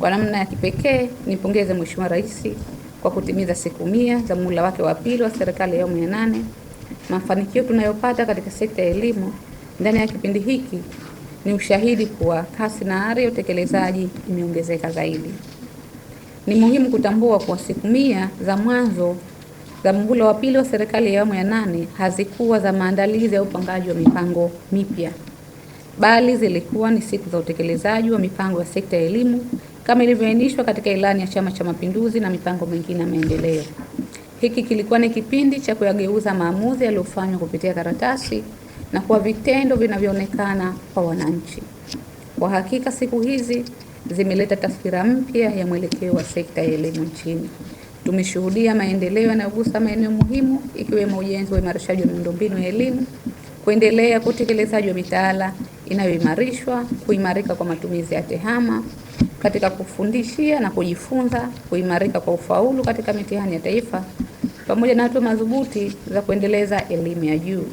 Kwa namna ya kipekee nipongeze Mheshimiwa Rais kwa kutimiza siku 100 za muhula wake wa pili wa serikali ya awamu ya 8. Mafanikio tunayopata katika sekta ya elimu ndani ya kipindi hiki ni ushahidi kuwa kasi na ari ya utekelezaji imeongezeka zaidi. Ni muhimu kutambua kuwa siku 100 za mwanzo za muhula wa pili wa serikali ya awamu ya 8 hazikuwa za maandalizi au upangaji wa mipango mipya, bali zilikuwa ni siku za utekelezaji wa mipango ya sekta ya elimu kama ilivyoainishwa katika ilani ya Chama cha Mapinduzi na mipango mingine ya maendeleo. Hiki kilikuwa ni kipindi cha kuyageuza maamuzi yaliyofanywa kupitia karatasi na kuwa vitendo vinavyoonekana kwa wananchi. Kwa hakika siku hizi zimeleta taswira mpya ya mwelekeo wa sekta ya elimu nchini. Tumeshuhudia maendeleo yanayogusa maeneo muhimu ikiwemo ujenzi wa uimarishaji wa miundombinu ya elimu, kuendelea kwa utekelezaji wa mitaala inayoimarishwa, kuimarika kwa matumizi ya tehama katika kufundishia na kujifunza, kuimarika kwa ufaulu katika mitihani ya taifa, pamoja na hatua madhubuti za kuendeleza elimu ya juu.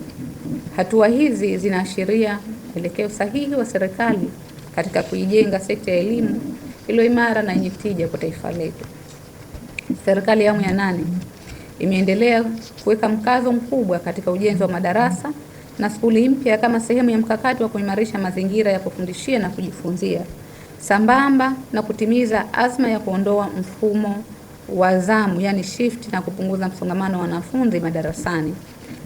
Hatua hizi zinaashiria mwelekeo sahihi wa serikali katika kuijenga sekta ya elimu iliyo imara na yenye tija kwa taifa letu. Serikali ya awamu ya 8 imeendelea kuweka mkazo mkubwa katika ujenzi wa madarasa na skuli mpya kama sehemu ya mkakati wa kuimarisha mazingira ya kufundishia na kujifunzia, sambamba na kutimiza azma ya kuondoa mfumo wa zamu yani shift na kupunguza msongamano wa wanafunzi madarasani.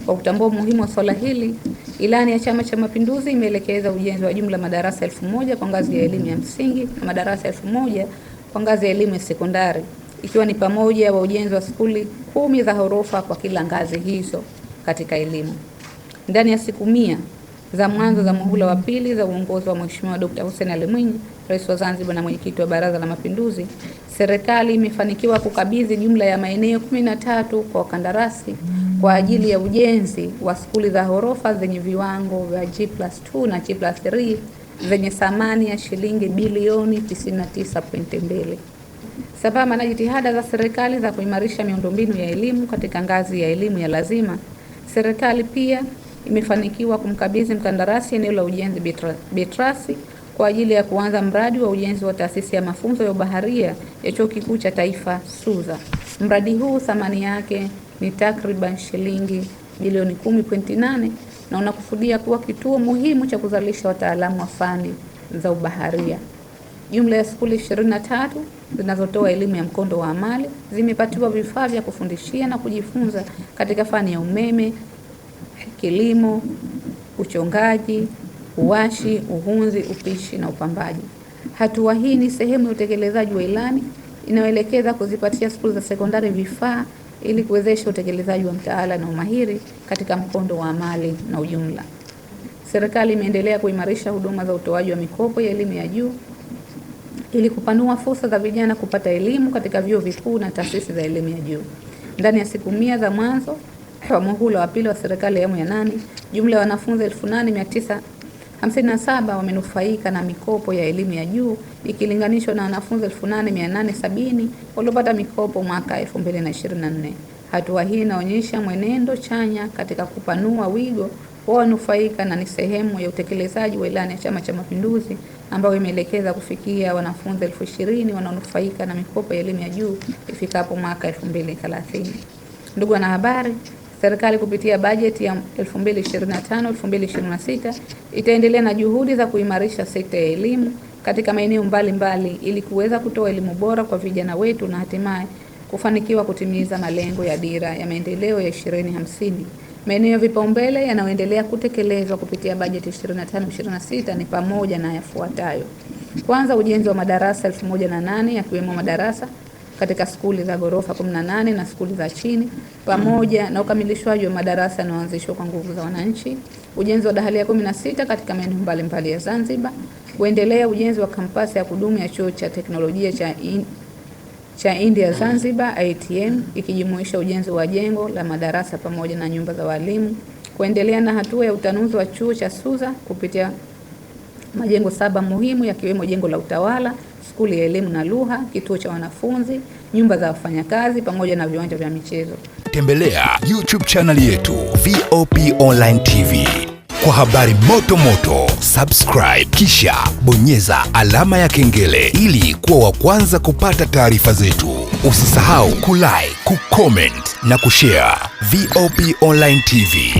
Kwa kutambua umuhimu wa swala hili, ilani ya Chama cha Mapinduzi imeelekeza ujenzi wa jumla madarasa 1000 kwa ngazi ya elimu ya msingi na madarasa 1000 kwa ngazi ya elimu ya sekondari, ikiwa ni pamoja wa ujenzi wa skuli 10 za ghorofa kwa kila ngazi hizo katika elimu. Ndani ya siku 100 za mwanzo za muhula wa pili za uongozi wa Mheshimiwa Dr. Hussein Ali Mwinyi, Rais wa Zanzibar na Mwenyekiti wa Baraza la Mapinduzi, serikali imefanikiwa kukabidhi jumla ya maeneo 13 kwa wakandarasi kwa ajili ya ujenzi wa skuli za ghorofa zenye viwango vya G+2 na G+3 zenye thamani ya shilingi bilioni 99.2. Sambamba na jitihada za serikali za kuimarisha miundombinu ya elimu katika ngazi ya elimu ya lazima, serikali pia imefanikiwa kumkabidhi mkandarasi eneo la ujenzi Betrasi kwa ajili ya kuanza mradi wa ujenzi wa taasisi ya mafunzo ya ubaharia ya Chuo Kikuu cha Taifa SUZA. Mradi huu thamani yake ni takriban shilingi bilioni 10.8 na unakusudia kuwa kituo muhimu cha kuzalisha wataalamu wa fani za ubaharia. Jumla ya skuli 23 zinazotoa elimu ya mkondo wa amali zimepatiwa vifaa vya kufundishia na kujifunza katika fani ya umeme, kilimo, uchongaji, uwashi, uhunzi, upishi na upambaji. Hatua hii ni sehemu ya utekelezaji wa ilani inayoelekeza kuzipatia skuli za sekondari vifaa ili kuwezesha utekelezaji wa mtaala na umahiri katika mkondo wa amali na ujumla. Serikali imeendelea kuimarisha huduma za utoaji wa mikopo ya elimu ya juu ili kupanua fursa za vijana kupata elimu katika vyuo vikuu na taasisi za elimu ya juu. Ndani ya siku 100 za mwanzo wa muhula wa pili wa serikali ya awamu ya 8, jumla ya wanafunzi 8957 wamenufaika na mikopo ya elimu ya juu ikilinganishwa na wanafunzi 8870 waliopata mikopo mwaka 2024. Hatua hii inaonyesha mwenendo chanya katika kupanua wigo wa wanufaika na ni sehemu ya utekelezaji wa ilani ya Chama cha Mapinduzi ambayo imeelekeza kufikia wanafunzi 20,000 wanaonufaika na mikopo ya elimu ya juu ifikapo mwaka 2030. Ndugu wanahabari, serikali kupitia bajeti ya 2025-2026 itaendelea na juhudi za kuimarisha sekta ya elimu katika maeneo mbalimbali ili kuweza kutoa elimu bora kwa vijana wetu na hatimaye kufanikiwa kutimiza malengo ya dira ya maendeleo ya 2050. Maeneo ya vipaumbele yanayoendelea kutekelezwa kupitia bajeti 25-26 ni pamoja na yafuatayo. Kwanza, ujenzi wa madarasa 1008 yakiwemo madarasa katika skuli za ghorofa 18 na skuli za chini, pamoja na ukamilishwaji wa madarasa yanayoanzishwa kwa nguvu za wananchi. Ujenzi wa dahalia 16 katika maeneo mbalimbali ya Zanzibar. Kuendelea ujenzi wa kampasi ya kudumu ya chuo cha teknolojia cha India Zanzibar ITM ikijumuisha ujenzi wa jengo la madarasa pamoja na nyumba za walimu. Kuendelea na hatua ya utanuzi wa chuo cha SUZA kupitia majengo 7 muhimu yakiwemo jengo la utawala, skuli ya elimu na lugha, kituo cha wanafunzi, nyumba za wafanyakazi pamoja na viwanja vya michezo. Tembelea YouTube channel yetu VOP Online TV. kwa habari moto moto. Subscribe kisha bonyeza alama ya kengele ili kuwa wa kwanza kupata taarifa zetu. Usisahau kulike, kucomment na kushare. VOP Online TV.